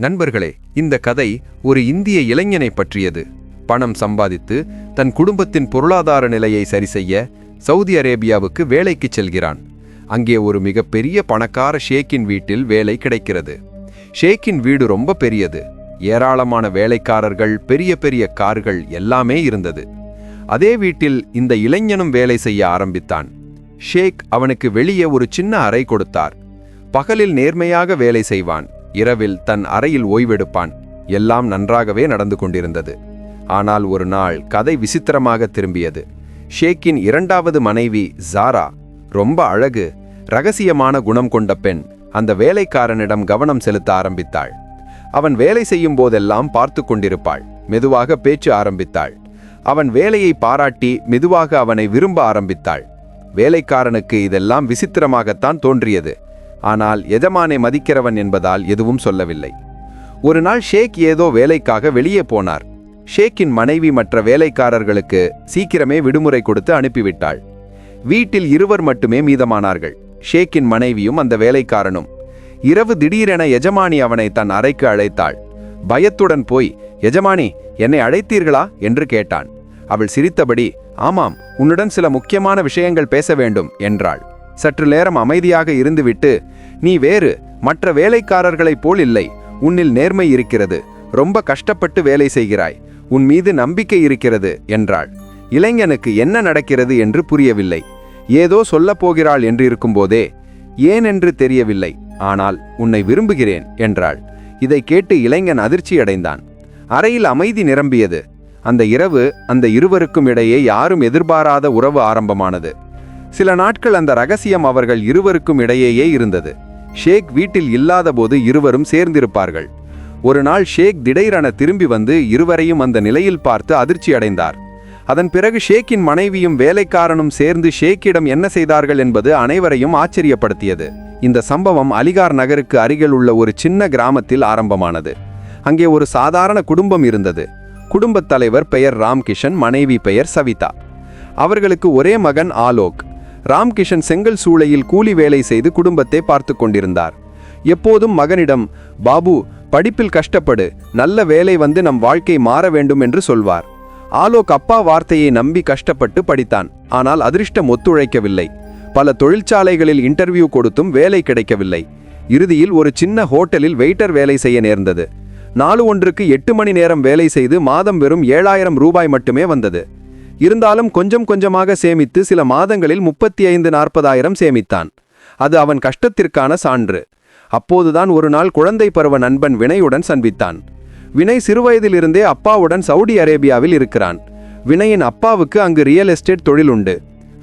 நண்பர்களே, இந்த கதை ஒரு இந்திய இளைஞனை பற்றியது. பணம் சம்பாதித்து தன் குடும்பத்தின் பொருளாதார நிலையை சரிசெய்ய சவுதி அரேபியாவுக்கு வேலைக்கு செல்கிறான். அங்கே ஒரு மிகப்பெரிய பணக்கார ஷேக்கின் வீட்டில் வேலை கிடைக்கிறது. ஷேக்கின் வீடு ரொம்ப பெரியது. ஏராளமான வேலைக்காரர்கள், பெரிய பெரிய கார்கள் எல்லாமே இருந்தது. அதே வீட்டில் இந்த இளைஞனும் வேலை செய்ய ஆரம்பித்தான். ஷேக் அவனுக்கு வெளியே ஒரு சின்ன அறை கொடுத்தார். பகலில் நேர்மையாக வேலை செய்வான், இரவில் தன் அறையில் ஓய்வெடுப்பான். எல்லாம் நன்றாகவே நடந்து கொண்டிருந்தது. ஆனால் ஒரு நாள் கதை விசித்திரமாக திரும்பியது. ஷேக்கின் இரண்டாவது மனைவி ஜாரா, ரொம்ப அழகு, ரகசியமான குணம் கொண்ட பெண், அந்த வேலைக்காரனிடம் கவனம் செலுத்த ஆரம்பித்தாள். அவன் வேலை செய்யும் போதெல்லாம் பார்த்து கொண்டிருப்பாள். மெதுவாக பேச்சு ஆரம்பித்தாள். அவன் வேலையை பாராட்டி மெதுவாக அவனை விரும்ப ஆரம்பித்தாள். வேலைக்காரனுக்கு இதெல்லாம் விசித்திரமாகத்தான் தோன்றியது. ஆனால் எஜமானை மதிக்கிறவன் என்பதால் எதுவும் சொல்லவில்லை. ஒரு நாள் ஷேக் ஏதோ வேலைக்காக வெளியே போனார். ஷேக்கின் மனைவி மற்ற வேலைக்காரர்களுக்கு சீக்கிரமே விடுமுறை கொடுத்து அனுப்பிவிட்டாள். வீட்டில் இருவர் மட்டுமே மீதமானார்கள், ஷேக்கின் மனைவியும் அந்த வேலைக்காரனும். இரவு திடீரென எஜமானி அவனை தன் அறைக்கு அழைத்தாள். பயத்துடன் போய், எஜமானி, என்னை அழைத்தீர்களா என்று கேட்டான். அவள் சிரித்தபடி, ஆமாம், உன்னுடன் சில முக்கியமான விஷயங்கள் பேச வேண்டும் என்றாள். சற்று நேரம் அமைதியாக இருந்துவிட்டு, நீ வேறு மற்ற வேலைக்காரர்களைப் போல் இல்லை, உன்னில் நேர்மை இருக்கிறது, ரொம்ப கஷ்டப்பட்டு வேலை செய்கிறாய், உன் மீது நம்பிக்கை இருக்கிறது என்றாள். இளைஞனுக்கு என்ன நடக்கிறது என்று புரியவில்லை. ஏதோ சொல்லப் போகிறாள் என்று இருக்கும்போதே ஏன் என்று தெரியவில்லை. ஆனால் உன்னை விரும்புகிறேன் என்றாள். இதை கேட்டு இளைஞன் அதிர்ச்சியடைந்தான். அறையில் அமைதி நிரம்பியது. அந்த இரவு அந்த இருவருக்கும் இடையே யாரும் எதிர்பாராத உறவு ஆரம்பமானது. சில நாட்கள் அந்த ரகசியம் அவர்கள் இருவருக்கும் இடையேயே இருந்தது. ஷேக் வீட்டில் இல்லாத போது இருவரும் சேர்ந்திருப்பார்கள். ஒரு நாள் ஷேக் திடீரென திரும்பி வந்து இருவரையும் அந்த நிலையில் பார்த்து அதிர்ச்சி அடைந்தார். அதன் பிறகு ஷேக்கின் மனைவியும் வேலைக்காரனும் சேர்ந்து ஷேக்கிடம் என்ன செய்தார்கள் என்பது அனைவரையும் ஆச்சரியப்படுத்தியது. இந்த சம்பவம் அலிகார் நகருக்கு அருகில் உள்ள ஒரு சின்ன கிராமத்தில் ஆரம்பமானது. அங்கே ஒரு சாதாரண குடும்பம் இருந்தது. குடும்பத் தலைவர் பெயர் ராம்கிஷன், மனைவி பெயர் சவிதா. அவர்களுக்கு ஒரே மகன் ஆலோக். ராம்கிஷன் செங்கல் சூளையில் கூலி வேலை செய்து குடும்பத்தை பார்த்து கொண்டிருந்தார். எப்போதும் மகனிடம், பாபு, படிப்பில் கஷ்டப்படு, நல்ல வேலை வந்து நம் வாழ்க்கை மாற வேண்டும் என்று சொல்வார். ஆலோக் அப்பா வார்த்தையை நம்பி கஷ்டப்பட்டு படித்தான். ஆனால் அதிர்ஷ்டம் ஒத்துழைக்கவில்லை. பல தொழிற்சாலைகளில் இன்டர்வியூ கொடுத்தும் வேலை கிடைக்கவில்லை. இறுதியில் ஒரு சின்ன ஹோட்டலில் வெயிட்டர் வேலை செய்ய நேர்ந்தது. நாள் ஒன்றுக்கு 8 மணி நேரம் வேலை செய்து மாதம் வெறும் 7000 ரூபாய் மட்டுமே வந்தது. இருந்தாலும் கொஞ்சம் கொஞ்சமாக சேமித்து சில மாதங்களில் 35-40 சேமித்தான். அது அவன் கஷ்டத்திற்கான சான்று. அப்போதுதான் ஒரு நாள் குழந்தை பருவ நண்பன் வினயுடன் சந்தித்தான். வினய் சிறுவயதிலிருந்தே அப்பாவுடன் சவுதி அரேபியாவில் இருக்கிறான். வினயின் அப்பாவுக்கு அங்கு ரியல் எஸ்டேட் தொழில் உண்டு.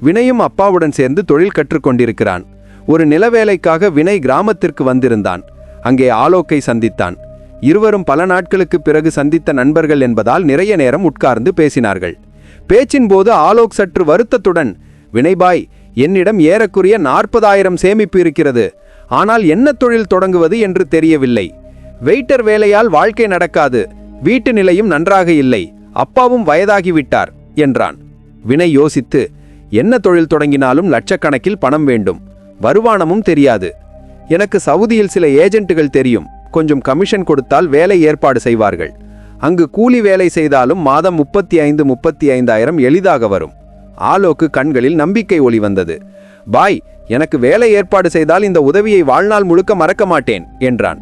வினயும் அப்பாவுடன் சேர்ந்து தொழில் கற்றுக்கொண்டிருக்கிறான். ஒரு நிலவேலைக்காக வினய் கிராமத்திற்கு வந்திருந்தான். அங்கே ஆலோக்கை சந்தித்தான். இருவரும் பல நாட்களுக்கு பிறகு சந்தித்த நண்பர்கள் என்பதால் நிறைய நேரம் உட்கார்ந்து பேசினார்கள். பேச்சின் போது ஆலோக் சற்று வருத்தத்துடன், வினைபாய், என்னிடம் ஏறக்குறைய 40,000 சேமிப்பு இருக்கிறது. ஆனால் என்ன தொழில் தொடங்குவது என்று தெரியவில்லை. வெயிட்டர் வேலையால் வாழ்க்கை நடக்காது. வீட்டு நிலையும் நன்றாக இல்லை. அப்பாவும் வயதாகிவிட்டார் என்றான். வினய் யோசித்து, என்ன தொழில் தொடங்கினாலும் லட்சக்கணக்கில் பணம் வேண்டும். வருமானமும் தெரியாது. எனக்கு சவுதியில் சில ஏஜென்ட்டுகள் தெரியும். கொஞ்சம் கமிஷன் கொடுத்தால் வேலை ஏற்பாடு செய்வார்கள். அங்கு கூலி வேலை செய்தாலும் மாதம் 35,000 எளிதாக வரும். ஆலோக்கு கண்களில் நம்பிக்கை ஒளி வந்தது. பாய், எனக்கு வேலை ஏற்பாடு செய்தால் இந்த உதவியை வாழ்நாள் முழுக்க மறக்க மாட்டேன் என்றான்.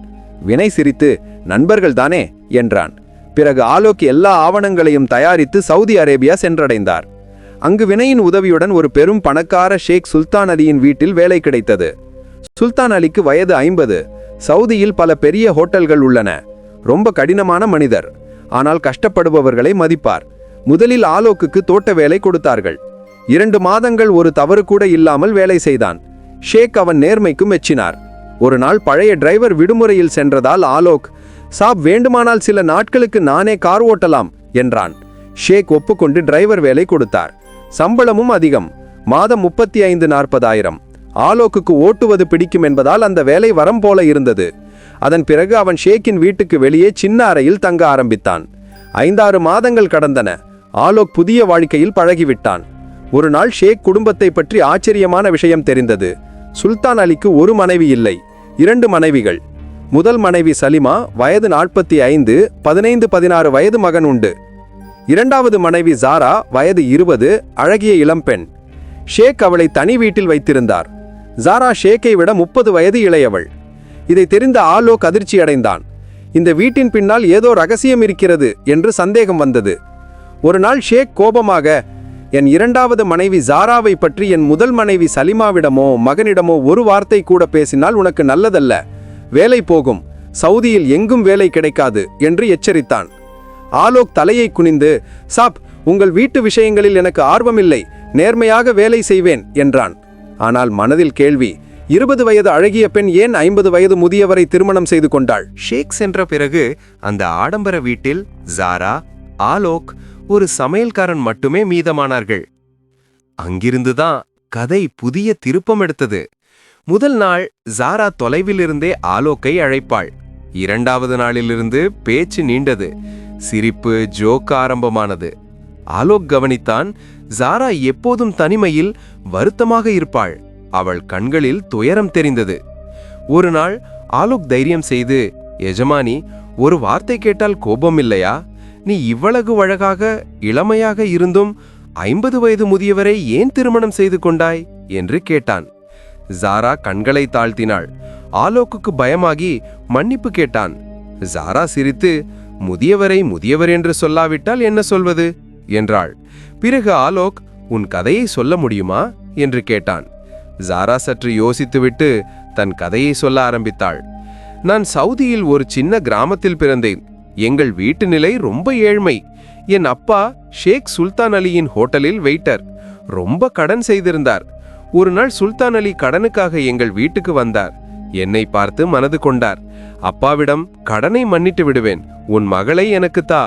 வினய் சிரித்து, நண்பர்கள் தானே என்றான். பிறகு ஆலோக் எல்லா ஆவணங்களையும் தயாரித்து சவுதி அரேபியா சென்றடைந்தார். அங்கு வினயின் உதவியுடன் ஒரு பெரும் பணக்கார ஷேக் சுல்தான் அலியின் வீட்டில் வேலை கிடைத்தது. சுல்தான் அலிக்கு வயது 50. சவுதியில் பல பெரிய ஹோட்டல்கள் உள்ளன. ரொம்ப கடினமான மனிதர். ஆனால் கஷ்டப்படுபவர்களை மதிப்பார். முதலில் ஆலோக்குக்கு தோட்ட வேலை கொடுத்தார்கள். 2 மாதங்கள் ஒரு தவறு கூட இல்லாமல் வேலை செய்தான். ஷேக் அவன் நேர்மைக்கும் மெச்சினார். ஒரு நாள் பழைய டிரைவர் விடுமுறையில் சென்றதால் ஆலோக், சாப், வேண்டுமானால் சில நாட்களுக்கு நானே கார் ஓட்டலாம் என்றான். ஷேக் ஒப்புக்கொண்டு டிரைவர் வேலை கொடுத்தார். சம்பளமும் அதிகம், மாதம் 35-40,000. ஆலோக்குக்கு ஓட்டுவது பிடிக்கும் என்பதால் அந்த வேலை வரம் போல இருந்தது. அதன் பிறகு அவன் ஷேக்கின் வீட்டுக்கு வெளியே சின்ன அறையில் தங்க ஆரம்பித்தான். 5-6 மாதங்கள் கடந்தன. ஆலோக் புதிய வாழ்க்கையில் பழகிவிட்டான். ஒரு நாள் ஷேக் குடும்பத்தை பற்றி ஆச்சரியமான விஷயம் தெரிந்தது. சுல்தான் அலிக்கு ஒரு மனைவி இல்லை, 2 மனைவிகள். முதல் மனைவி சலிமா, வயது 45, 15-16 வயது மகன் உண்டு. இரண்டாவது மனைவி ஜாரா, வயது 20, அழகிய இளம்பெண். ஷேக் அவளை தனி வீட்டில் வைத்திருந்தார். ஜாரா ஷேக்கை விட 30 வயது இளையவள். இதை தெரிந்த ஆலோக் அதிர்ச்சி அடைந்தான். இந்த வீட்டின் பின்னால் ஏதோ ரகசியம் இருக்கிறது என்று சந்தேகம் வந்தது. ஒரு நாள் ஷேக் கோபமாக, என் இரண்டாவது மனைவி ஜாராவை பற்றி என் முதல் மனைவி சலிமாவிடமோ மகனிடமோ ஒரு வார்த்தை கூட பேசினால் உனக்கு நல்லதல்ல, வேலை போகும், சவுதியில் எங்கும் வேலை கிடைக்காது என்று எச்சரித்தான். ஆலோக் தலையை குனிந்து, சாப், உங்கள் வீட்டு விஷயங்களில் எனக்கு ஆர்வமில்லை, நேர்மையாக வேலை செய்வேன் என்றான். ஆனால் மனதில் கேள்வி, 20 வயது அழகிய பெண் ஏன் 50 வயது முதியவரை திருமணம் செய்து கொண்டாள்? ஷேக் சென்ற பிறகு அந்த ஆடம்பர வீட்டில் ஜாரா, ஆலோக், ஒரு சமையல்காரன் மட்டுமே மீதமானார்கள். அங்கிருந்துதான் கதை புதிய திருப்பம் எடுத்தது. முதல் நாள் ஜாரா தொலைவிலிருந்தே ஆலோக்கை அழைப்பாள். இரண்டாவது நாளிலிருந்து பேச்சு நீண்டது. சிரிப்பு, ஜோக் ஆரம்பமானது. ஆலோக் கவனித்தான், ஜாரா எப்போதும் தனிமையில் வருத்தமாக இருப்பாள். அவள் கண்களில் துயரம் தெரிந்தது. ஒரு நாள் ஆலோக் தைரியம் செய்து, எஜமானி, ஒரு வார்த்தை கேட்டால் கோபம் இல்லையா? நீ இவ்வளவு அழகாக இளமையாக இருந்தும் 50 வயது முதியவரை ஏன் திருமணம் செய்து கொண்டாய் என்று கேட்டான். ஜாரா கண்களை தாழ்த்தினாள். ஆலோக்குக்கு பயமாகி மன்னிப்பு கேட்டான். ஜாரா சிரித்து, முதியவரை முதியவர் என்று சொல்லாவிட்டால் என்ன சொல்வது என்றாள். பிறகு ஆலோக், உன் கதையை சொல்ல முடியுமா என்று கேட்டான். ஜாரா சற்று யோசித்துவிட்டு தன் கதையை சொல்ல ஆரம்பித்தாள். நான் சவுதியில் ஒரு சின்ன கிராமத்தில் பிறந்தேன். எங்கள் வீட்டு நிலை ரொம்ப ஏழ்மை. என் அப்பா ஷேக் சுல்தான் அலியின் ஹோட்டலில் வெயிட்டர். ரொம்ப கடன் செய்திருந்தார். ஒரு நாள் சுல்தான் அலி கடனுக்காக எங்கள் வீட்டுக்கு வந்தார். என்னை பார்த்து மனது கொண்டார். அப்பாவிடம், கடனை மன்னிட்டு விடுவேன், உன் மகளை எனக்கு தா,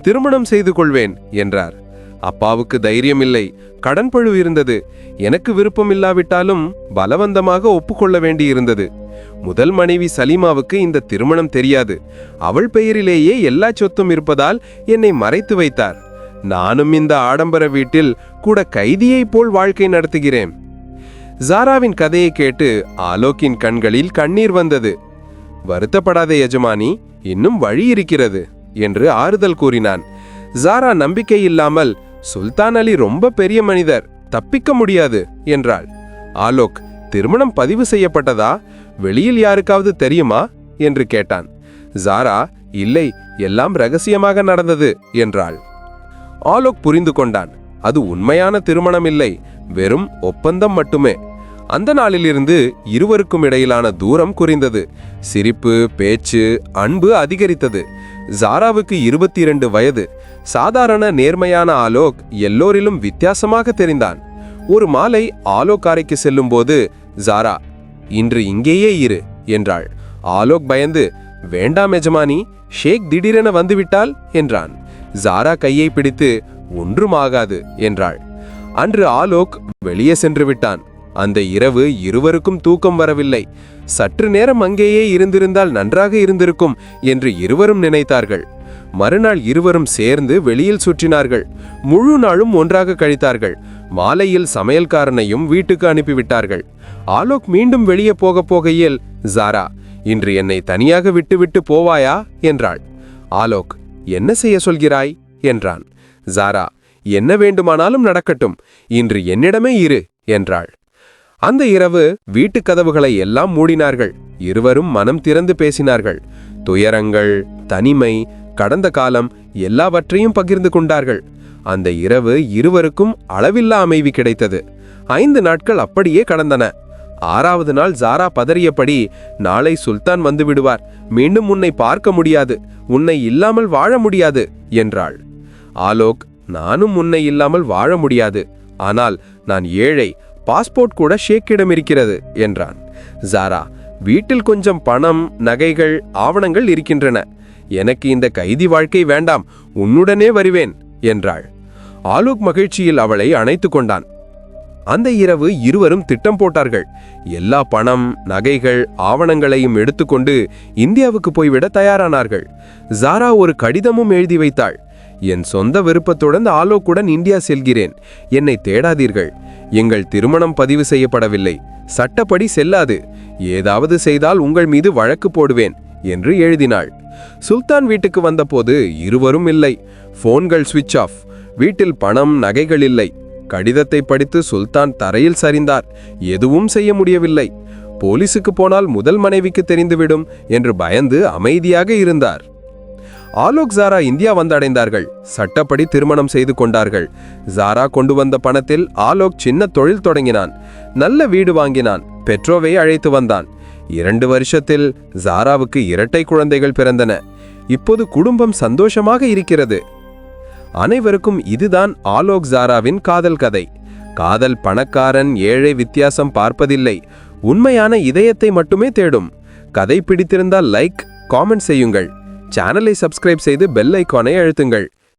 திருமணம் செய்து கொள்வேன் என்றார். அப்பாவுக்கு தைரியம் இல்லை, கடன் பழு இருந்தது. எனக்கு விருப்பம் இல்லாவிட்டாலும் பலவந்தமாக ஒப்புக்கொள்ள வேண்டியிருந்தது. முதல் மனைவி சலீமாவுக்கு இந்த திருமணம் தெரியாது. அவள் பெயரிலேயே எல்லா சொத்தும் இருப்பதால் என்னை மறைத்து வைத்தார். நானும் இந்த ஆடம்பர வீட்டில் கூட கைதியைப் போல் வாழ்க்கை நடத்துகிறேன். ஜாராவின் கதையை கேட்டு ஆலோக்கின் கண்களில் கண்ணீர் வந்தது. வருத்தப்படாத எஜமானி, இன்னும் வழி இருக்கிறது என்று ஆறுதல் கூறினான். ஜாரா நம்பிக்கை இல்லாமல், சுல்தான் அலி ரொம்ப பெரிய மனிதர், தப்பிக்க முடியாது என்றாள். ஆலோக், திருமணம் பதிவு செய்யப்பட்டதா? வெளியில் யாருக்காவது தெரியுமா என்று கேட்டான். ஜாரா, இல்லை, எல்லாம் ரகசியமாக நடந்தது என்றாள். ஆலோக் புரிந்து கொண்டான். அது உண்மையான திருமணம் இல்லை, வெறும் ஒப்பந்தம் மட்டுமே. அந்த நாளிலிருந்து இருவருக்கும் இடையிலான தூரம் குறைந்தது. சிரிப்பு, பேச்சு, அன்பு அதிகரித்தது. ஜாராவுக்கு 22 வயது. சாதாரண நேர்மையான ஆலோக் எல்லோரிலும் வித்தியாசமாக தெரிந்தான். ஒரு மாலை ஆலோக் அறைக்கு செல்லும் போது ஜாரா, இன்று இங்கேயே இரு என்றாள். ஆலோக் பயந்து, வேண்டாம் எஜமானி, ஷேக் திடீரென வந்துவிட்டால் என்றான். ஜாரா கையை பிடித்து, ஒன்றுமாகாது என்றாள். அன்று ஆலோக் வெளியே சென்று விட்டான். அந்த இரவு இருவருக்கும் தூக்கம் வரவில்லை. சற்று நேரம் அங்கேயே இருந்திருந்தால் நன்றாக இருந்திருக்கும் என்று இருவரும் நினைத்தார்கள். மறுநாள் இருவரும் சேர்ந்து வெளியில் சுற்றினார்கள். முழு நாளும் ஒன்றாக கழித்தார்கள். மாலையில் சமையல்காரனையும் வீட்டுக்கு அனுப்பிவிட்டார்கள். ஆலோக் மீண்டும் வெளியே போகையில், ஜாரா, இன்று என்னை தனியாக விட்டுவிட்டு போவாயா என்றாள். ஆலோக், என்ன செய்ய சொல்கிறாய் என்றான். ஜாரா, என்ன வேண்டுமானாலும் நடக்கட்டும், இன்று என்னிடமே இரு என்றாள். அந்த இரவு வீட்டு கதவுகளை எல்லாம் மூடினார்கள். இருவரும் மனம் திறந்து பேசினார்கள். துயரங்கள், தனிமை, கடந்த காலம் எல்லாவற்றையும் பகிர்ந்து கொண்டார்கள். அந்த இரவு இருவருக்கும் அளவில்லா அமைதி கிடைத்தது. 5 நாட்கள் அப்படியே கடந்தன. 6வது நாள் ஜாரா பதறியபடி, நாளை சுல்தான் வந்து விடுவார், மீண்டும் உன்னை பார்க்க முடியாது, உன்னை இல்லாமல் வாழ முடியாது என்றாள். ஆலோக், நானும் உன்னை இல்லாமல் வாழ முடியாது, ஆனால் நான் ஏழை, பாஸ்போர்ட் கூட ஷேக்கிடம் இருக்கிறது என்றான். ஜாரா, வீட்டில் கொஞ்சம் பணம், நகைகள், ஆவணங்கள் இருக்கின்றன. எனக்கு இந்த கைதி வாழ்க்கை வேண்டாம், உன்னுடனே வருவேன் என்றாள். ஆலோக் மகிழ்ச்சியில் அவளை அணைத்து கொண்டான். அந்த இரவு இருவரும் திட்டம் போட்டார்கள். எல்லா பணம், நகைகள், ஆவணங்களையும் எடுத்துக்கொண்டு இந்தியாவுக்கு போய்விட தயாரானார்கள். ஜாரா ஒரு கடிதமும் எழுதி வைத்தாள். என் சொந்த விருப்பத்துடன் ஆலோக்குடன் இந்தியா செல்கிறேன். என்னை தேடாதீர்கள். எங்கள் திருமணம் பதிவு செய்யப்படவில்லை. சட்டப்படி செல்லாது. ஏதாவது செய்தால் உங்கள் மீது வழக்கு போடுவேன் என்று எழுதினாள். சுல்தான் வீட்டுக்கு வந்தபோது இருவரும் இல்லை. போன்கள் சுவிட்ச் ஆஃப். வீட்டில் பணம், நகைகள் இல்லை. கடிதத்தை படித்து சுல்தான் தரையில் சரிந்தார். எதுவும் செய்ய முடியவில்லை. போலீசுக்கு போனால் முதல் மனைவிக்கு தெரிந்துவிடும் என்று பயந்து அமைதியாக இருந்தார். ஆலோக் ஜாரா இந்தியா வந்தடைந்தார்கள். சட்டப்படி திருமணம் செய்து கொண்டார்கள். ஜாரா கொண்டு வந்த பணத்தில் ஆலோக் சின்ன தொழில் தொடங்கினான். நல்ல வீடு வாங்கினான். பெட்ரோவை அழைத்து வந்தான். 2 வருஷத்தில் ஜாராவுக்கு இரட்டை குழந்தைகள் பிறந்தன. இப்போது குடும்பம் சந்தோஷமாக இருக்கிறது. அனைவருக்கும் இதுதான் ஆலோக் ஜாராவின் காதல் கதை. காதல் பணக்காரன் ஏழை வித்தியாசம் பார்ப்பதில்லை. உண்மையான இதயத்தை மட்டுமே தேடும். கதை பிடித்திருந்தால் லைக், காமெண்ட் செய்யுங்கள். சேனலை சப்ஸ்கிரைப் செய்து பெல் ஐகானை அழுத்துங்கள்.